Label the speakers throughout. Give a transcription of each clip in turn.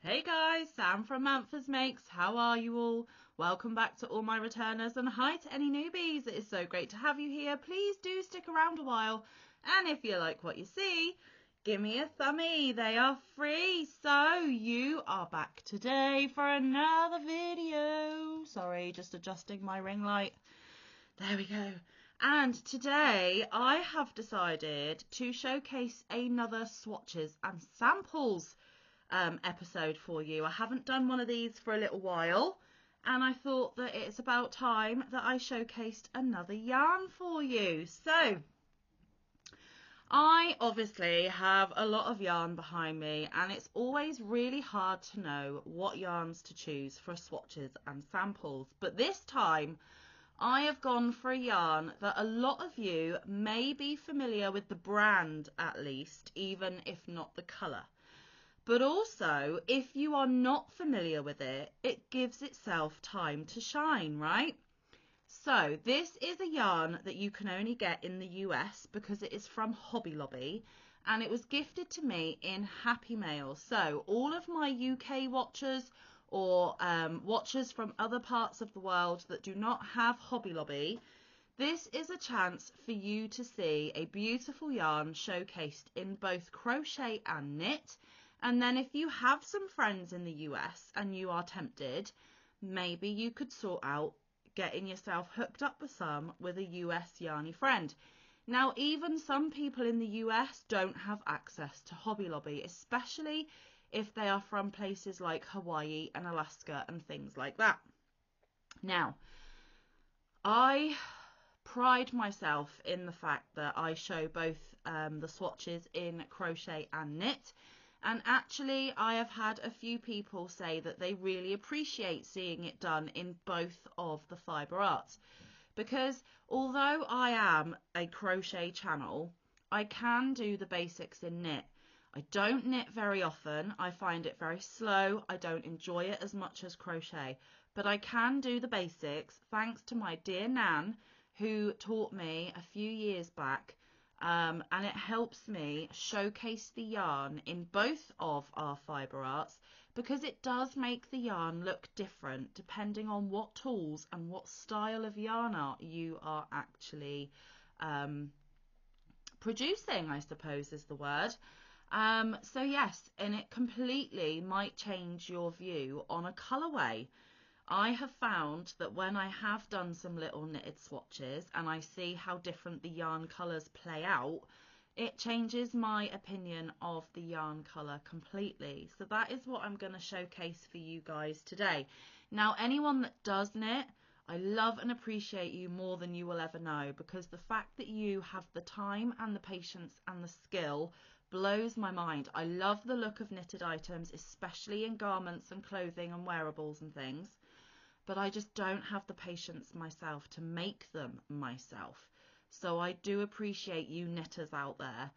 Speaker 1: Hey guys, Sam from Manfa's Makes. How are you all? Welcome back to all my returners and hi to any newbies. It is so great to have you here. Please do stick around a while. And if you like what you see, give me a thumbie. They are free. So you are back today for another video. Sorry, just adjusting my ring light. There we go. And today I have decided to showcase another swatches and samples episode for you. I haven't done one of these for a little while, and I thought that it's about time that I showcased another yarn for you. So I obviously have a lot of yarn behind me, and it's always really hard to know what yarns to choose for swatches and samples, but this time I have gone for a yarn that a lot of you may be familiar with, the brand at least, even if not the colour. But also, if you are not familiar with it, it gives itself time to shine, right? So this is a yarn that you can only get in the US because it is from Hobby Lobby, and it was gifted to me in Happy Mail. So all of my UK watchers or watchers from other parts of the world that do not have Hobby Lobby, this is a chance for you to see a beautiful yarn showcased in both crochet and knit. And then if you have some friends in the US and you are tempted, maybe you could sort out getting yourself hooked up with a US yarny friend. Now, even some people in the US don't have access to Hobby Lobby, especially if they are from places like Hawaii and Alaska and things like that. Now, I pride myself in the fact that I show both the swatches in crochet and knit. And actually, I have had a few people say that they really appreciate seeing it done in both of the fibre arts. Because although I am a crochet channel, I can do the basics in knit. I don't knit very often. I find it very slow. I don't enjoy it as much as crochet. But I can do the basics thanks to my dear Nan, who taught me a few years back. And it helps me showcase the yarn in both of our fibre arts because it does make the yarn look different depending on what tools and what style of yarn art you are actually producing, I suppose is the word. So yes, and it completely might change your view on a colourway. I have found that when I have done some little knitted swatches and I see how different the yarn colours play out, it changes my opinion of the yarn colour completely. So that is what I'm going to showcase for you guys today. Now, anyone that does knit, I love and appreciate you more than you will ever know, because the fact that you have the time and the patience and the skill blows my mind. I love the look of knitted items, especially in garments and clothing and wearables and things. But I just don't have the patience myself to make them myself. So I do appreciate you knitters out there.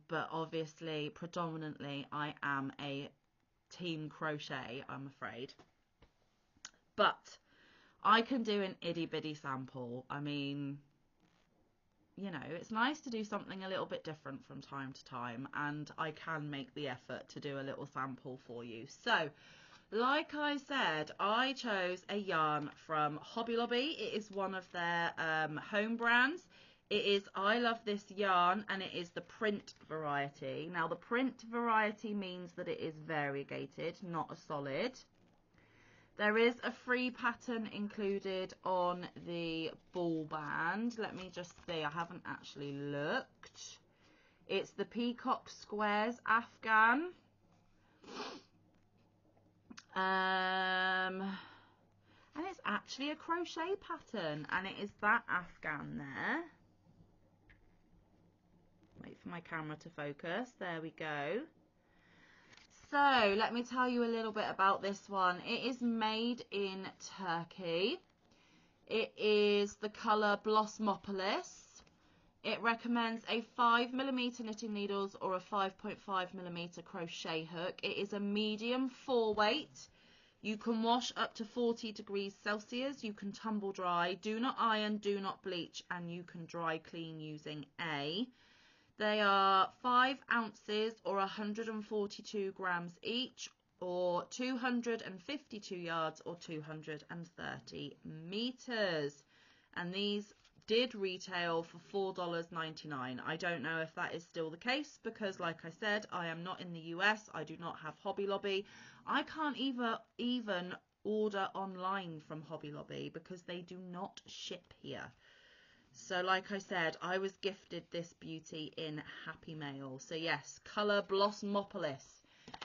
Speaker 1: But obviously, predominantly, I am a team crochet, I'm afraid. But I can do an itty bitty sample. I mean, you know, it's nice to do something a little bit different from time to time, and I can make the effort to do a little sample for you. So, like I said, I chose a yarn from Hobby Lobby. It is one of their home brands. It is I Love This Yarn, and it is the print variety. Now, the print variety means that it is variegated, not a solid. There is a free pattern included on the ball band. Let me just see, I haven't actually looked. It's the Peacock Squares Afghan. And it's actually a crochet pattern, and it is that Afghan there. Wait for my camera to focus. There we go. So let me tell you a little bit about this one. It is made in Turkey. It is the colour Blossomopolis. It recommends a 5mm knitting needles or a 5.5mm crochet hook. It is a medium 4 weight. You can wash up to 40 degrees Celsius. You can tumble dry. Do not iron, do not bleach, and you can dry clean using A. They are 5 ounces or 142 grams each, or 252 yards or 230 meters. And these did retail for $4.99. I don't know if that is still the case because, like I said, I am not in the US. I do not have Hobby Lobby. I can't even order online from Hobby Lobby because they do not ship here. So like I said, I was gifted this beauty in Happy Mail. So yes, colour Blossomopolis.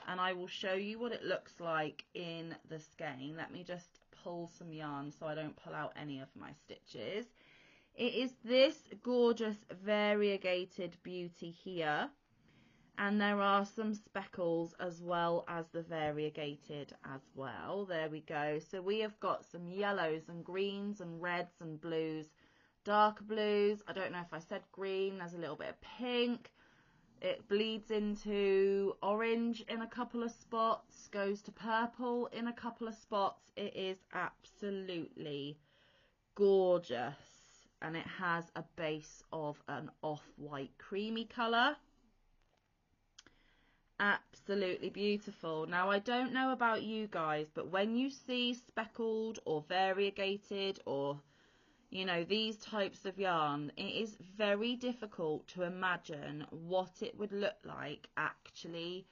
Speaker 1: And I will show you what it looks like in the skein. Let me just pull some yarn so I don't pull out any of my stitches. It is this gorgeous variegated beauty here. And there are some speckles as well as the variegated as well. There we go. So we have got some yellows and greens and reds and blues, dark blues. I don't know if I said green. There's a little bit of pink. It bleeds into orange in a couple of spots, goes to purple in a couple of spots. It is absolutely gorgeous. And it has a base of an off-white creamy colour. Absolutely beautiful. Now, I don't know about you guys, but when you see speckled or variegated or, you know, these types of yarn, it is very difficult to imagine what it would look like actually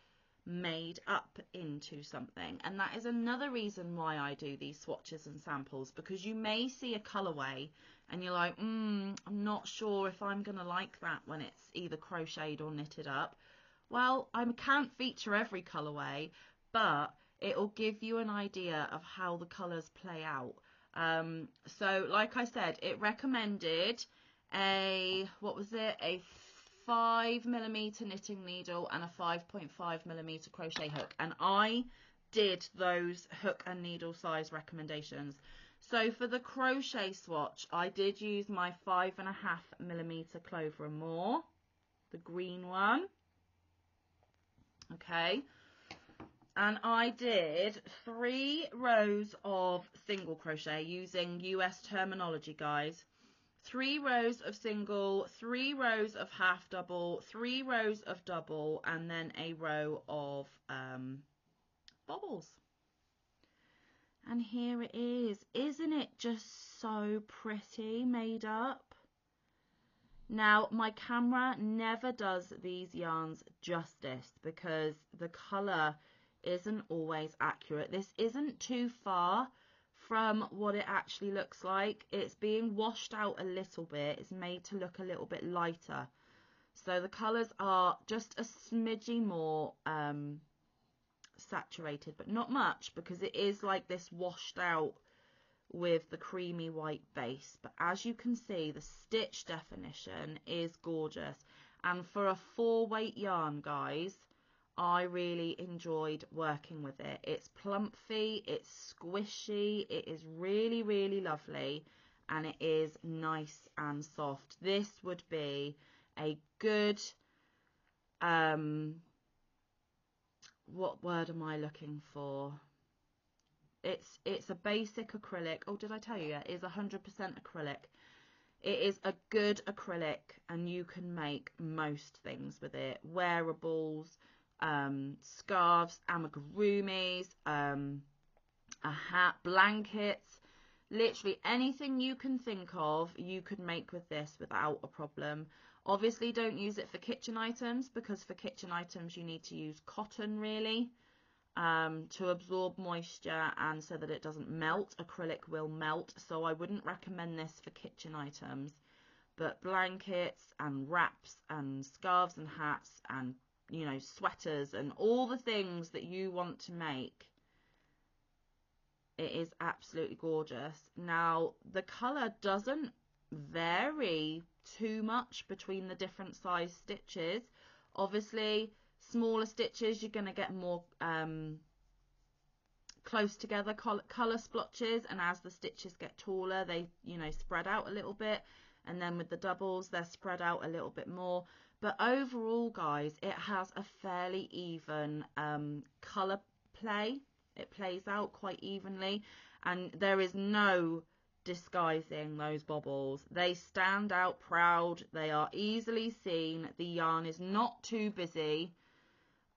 Speaker 1: made up into something. And that is another reason why I do these swatches and samples, because you may see a colorway and you're like, I'm not sure if I'm going to like that when it's either crocheted or knitted up. Well, I can't feature every colorway, but it'll give you an idea of how the colors play out. So like I said, it recommended a 5mm knitting needle and a 5.5mm crochet hook, and I did those hook and needle size recommendations. So for the crochet swatch, I did use my 5.5mm Clover and More, the green one. Okay, and I did 3 rows of single crochet using US terminology, guys. 3 rows of single, 3 rows of half double, 3 rows of double, and then a row of bobbles. And here it is. Isn't it just so pretty made up? Now, my camera never does these yarns justice because the colour isn't always accurate. This isn't too far from what it actually looks like. It's being washed out a little bit. It's made to look a little bit lighter. So the colours are just a smidgy more saturated, but not much because it is like this washed out with the creamy white base. But as you can see, the stitch definition is gorgeous, and for a 4-weight yarn, guys, I really enjoyed working with it. It's plumpy, it's squishy, it is really, really lovely, and it is nice and soft. This would be a good what word am I looking for? It's a basic acrylic. Oh, did I tell you? Yeah, it is 100% acrylic. It is a good acrylic, and you can make most things with it. Wearables, scarves, amigurumis, a hat, blankets, literally anything you can think of, you could make with this without a problem. Obviously, don't use it for kitchen items because for kitchen items you need to use cotton really. To absorb moisture and so that it doesn't melt. Acrylic will melt, so I wouldn't recommend this for kitchen items. But blankets and wraps and scarves and hats and, you know, sweaters and all the things that you want to make, it is absolutely gorgeous. Now, the colour doesn't vary too much between the different size stitches. Obviously, smaller stitches, you're going to get more close together colour splotches, and as the stitches get taller, they, you know, spread out a little bit, and then with the doubles, they're spread out a little bit more. But overall, guys, it has a fairly even colour play. It plays out quite evenly, and there is no disguising those bobbles. They stand out proud. They are easily seen. The yarn is not too busy.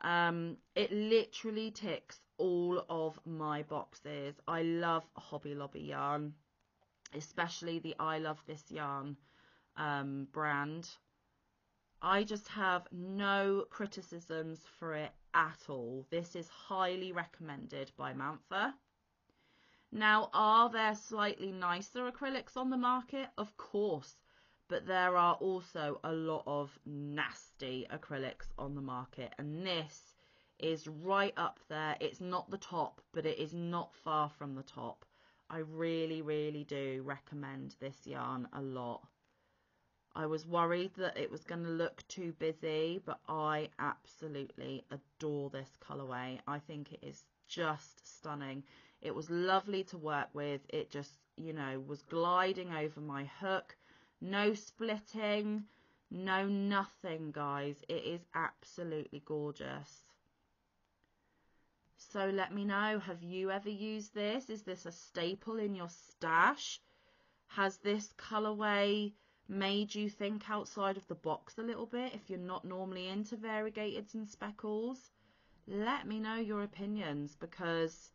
Speaker 1: It literally ticks all of my boxes. I love Hobby Lobby yarn, especially the I Love This Yarn brand. I just have no criticisms for it at all. This is highly recommended by Manfa. Now, are there slightly nicer acrylics on the market? Of course, but there are also a lot of nasty acrylics on the market, and this is right up there. It's not the top, but it is not far from the top. I really, really do recommend this yarn a lot. I was worried that it was going to look too busy, but I absolutely adore this colourway. I think it is just stunning. It was lovely to work with. It just, you know, was gliding over my hook. No splitting, no nothing, guys. It is absolutely gorgeous. So let me know, have you ever used this? Is this a staple in your stash? Has this colourway made you think outside of the box a little bit if you're not normally into variegateds and speckles? Let me know your opinions, because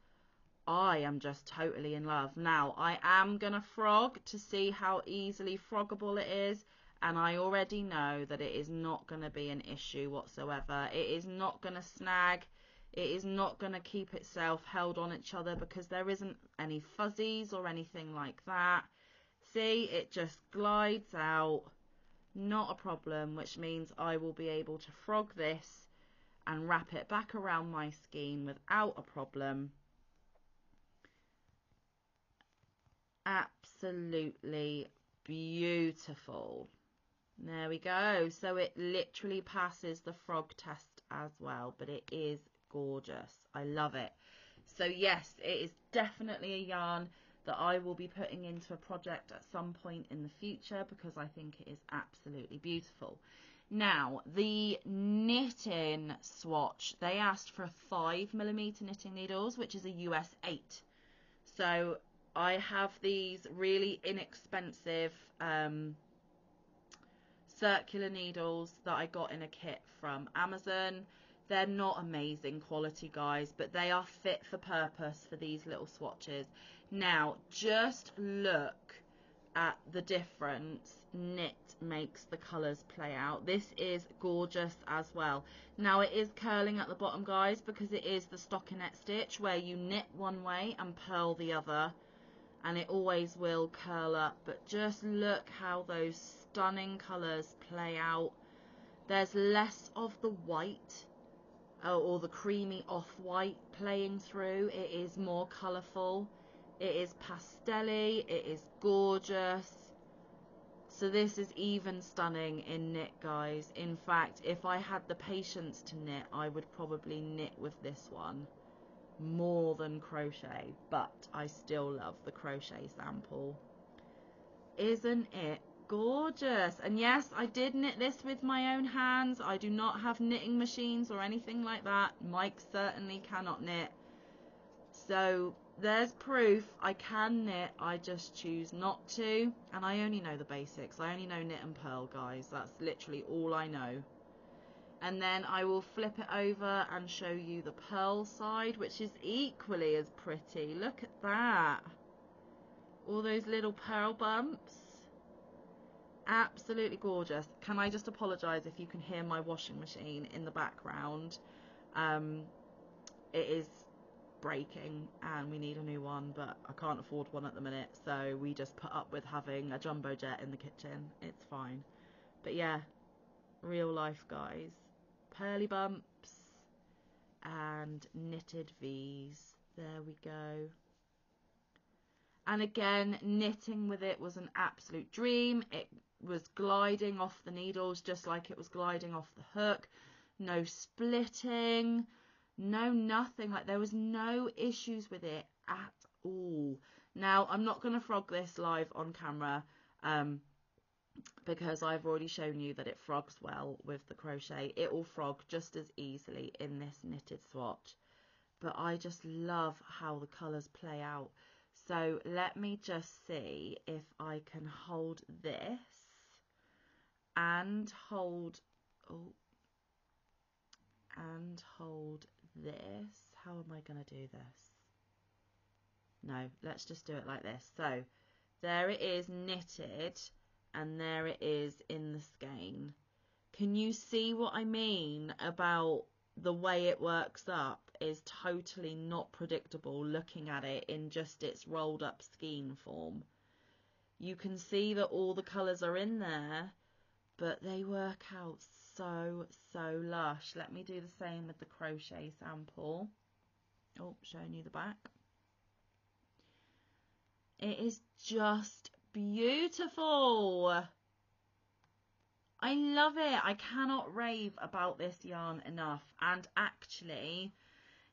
Speaker 1: I am just totally in love. Now, I am going to frog to see how easily froggable it is, and I already know that it is not going to be an issue whatsoever. It is not going to snag. It is not going to keep itself held on each other, because there isn't any fuzzies or anything like that. See, it just glides out, not a problem, which means I will be able to frog this and wrap it back around my skein without a problem. Absolutely beautiful. There we go. So it literally passes the frog test as well, but it is gorgeous. I love it. So yes, it is definitely a yarn that I will be putting into a project at some point in the future, because I think it is absolutely beautiful. Now, the knitting swatch, they asked for 5mm knitting needles, which is a US 8. So I have these really inexpensive circular needles that I got in a kit from Amazon. They're not amazing quality, guys, but they are fit for purpose for these little swatches. Now, just look at the difference knit makes the colours play out. This is gorgeous as well. Now, it is curling at the bottom, guys, because it is the stockinette stitch where you knit one way and purl the other, and it always will curl up. But just look how those stunning colours play out. There's less of the white or the creamy off-white playing through. It is more colourful. It is pastel-y. It is gorgeous. So this is even stunning in knit, guys. In fact, if I had the patience to knit, I would probably knit with this one more than crochet, but I still love the crochet sample. Isn't it gorgeous? And yes, I did knit this with my own hands. I do not have knitting machines or anything like that. Mike certainly cannot knit. So there's proof I can knit, I just choose not to. And I only know the basics. I only know knit and purl, guys. That's literally all I know. And then I will flip it over and show you the purl side, which is equally as pretty. Look at that. All those little purl bumps. Absolutely gorgeous. Can I just apologise if you can hear my washing machine in the background? It is breaking and we need a new one, but I can't afford one at the minute, so we just put up with having a jumbo jet in the kitchen. It's fine. But yeah, real life, guys. Pearly bumps and knitted V's. There we go. And again, knitting with it was an absolute dream. It was gliding off the needles just like it was gliding off the hook. No splitting, no nothing. Like, there was no issues with it at all. Now, I'm not going to frog this live on camera because I've already shown you that it frogs well with the crochet. It will frog just as easily in this knitted swatch. But I just love how the colours play out. So let me just see if I can hold this and hold, oh, and hold this. How am I going to do this? No, let's just do it like this. So there it is knitted, and there it is in the skein. Can you see what I mean about the way it works up is totally not predictable looking at it in just its rolled up skein form? You can see that all the colours are in there, but they work out so lush. Let me do the same with the crochet sample. Oh, showing you the back. It is just beautiful. I love it. I cannot rave about this yarn enough. And actually,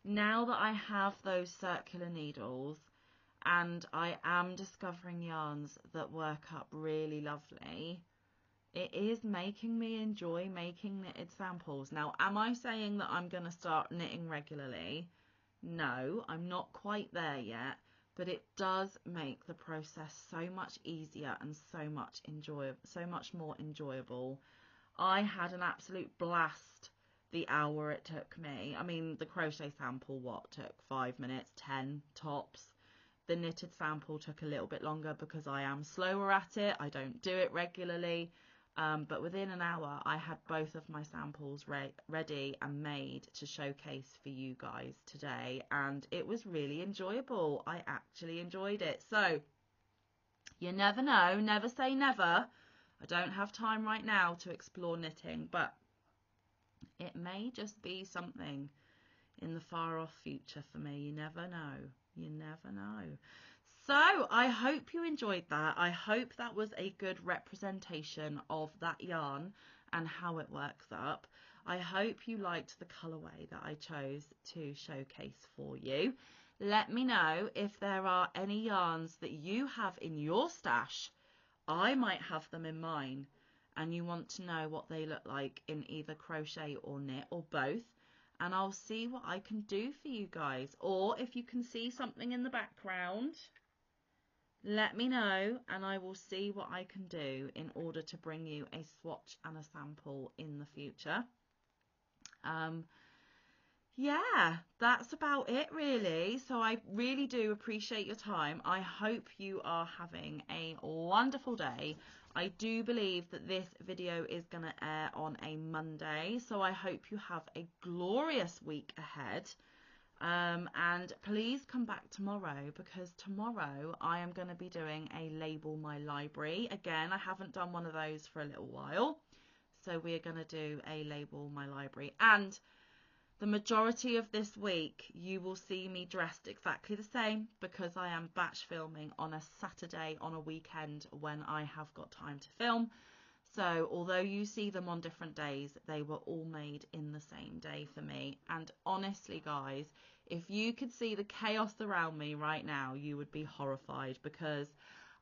Speaker 1: now that I have those circular needles and I am discovering yarns that work up really lovely, it is making me enjoy making knitted samples. Now, am I saying that I'm going to start knitting regularly? No, I'm not quite there yet, but it does make the process so much easier and so much more enjoyable. I had an absolute blast the hour it took me. I mean, the crochet sample, took 5 minutes, 10 tops. The knitted sample took a little bit longer because I am slower at it. I don't do it regularly. But within an hour, I had both of my samples ready and made to showcase for you guys today. And it was really enjoyable. I actually enjoyed it. So, you never know. Never say never. I don't have time right now to explore knitting, but it may just be something in the far off future for me. You never know. You never know. So I hope you enjoyed that. I hope that was a good representation of that yarn and how it works up. I hope you liked the colourway that I chose to showcase for you. Let me know if there are any yarns that you have in your stash. I might have them in mine, and you want to know what they look like in either crochet or knit or both. And I'll see what I can do for you guys. Or if you can see something in the background, let me know and I will see what I can do in order to bring you a swatch and a sample in the future. Yeah, that's about it really. So I really do appreciate your time. I hope you are having a wonderful day. I do believe that this video is going to air on a Monday, so I hope you have a glorious week ahead. And please come back tomorrow, because tomorrow I am going to be doing a Label My Library. Again, I haven't done one of those for a little while, so we're going to do a Label My Library. And the majority of this week you will see me dressed exactly the same, because I am batch filming on a Saturday on a weekend when I have got time to film. So although you see them on different days, they were all made in the same day for me. And honestly guys, if you could see the chaos around me right now, you would be horrified, because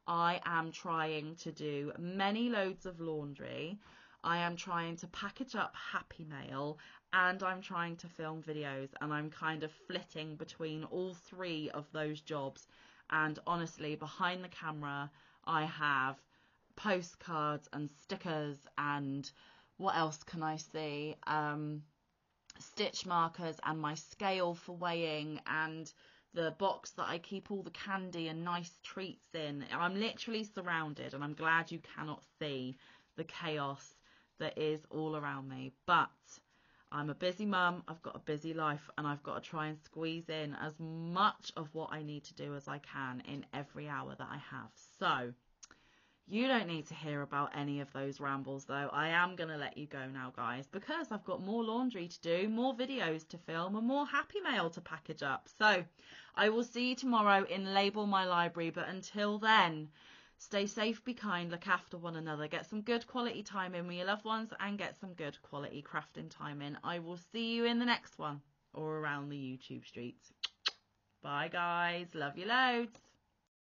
Speaker 1: I am trying to do many loads of laundry. I am trying to package up Happy Mail, and I'm trying to film videos, and I'm kind of flitting between all three of those jobs. And honestly, behind the camera, I have postcards and stickers and what else can I see? Stitch markers and my scale for weighing and the box that I keep all the candy and nice treats in. I'm literally surrounded, and I'm glad you cannot see the chaos that is all around me. But I'm a busy mum, I've got a busy life, and I've got to try and squeeze in as much of what I need to do as I can in every hour that I have. So you don't need to hear about any of those rambles though. I am going to let you go now guys, because I've got more laundry to do, more videos to film, and more Happy Mail to package up. So I will see you tomorrow in Label My Library, but until then, stay safe, be kind, look after one another, get some good quality time in with your loved ones, and get some good quality crafting time in. I will see you in the next one, or around the YouTube streets. Bye guys, love you loads.